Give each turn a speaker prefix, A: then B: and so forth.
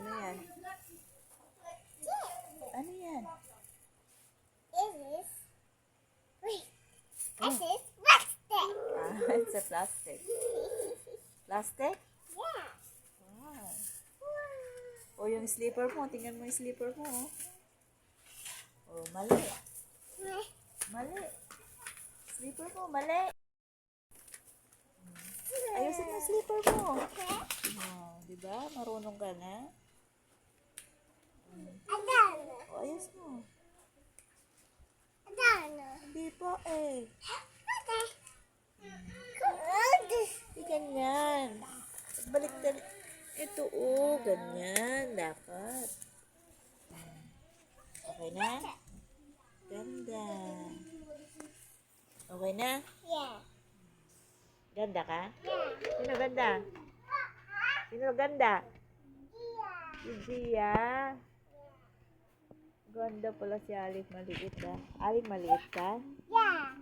A: Ano yan? Ano yan?
B: This is plastic.
A: Ah, it's a plastic. Plastic?
B: Yeah.
A: Wow. O, yung slipper mo. Tingnan mo yung slipper mo. Oh, mali. Mali. Slipper mo, mali. Ayusin mo yung slipper mo. Oh, diba? Marunong ka na.
B: Adana.
A: O, ayos mo.
B: Adana.
A: Hindi pa eh.
B: Okay. Good.
A: Hindi ganyan. Baliktad. Ito ganyan. Dapat. Okay na? Ganda. Okay na?
B: Yeah.
A: Ganda ka?
B: Yeah.
A: Sino ganda? Sino ganda?
B: Yeah.
A: Si Gia. Ganda pala si Alif. Maliit ah. Alif, maliit ka?
B: Yeah.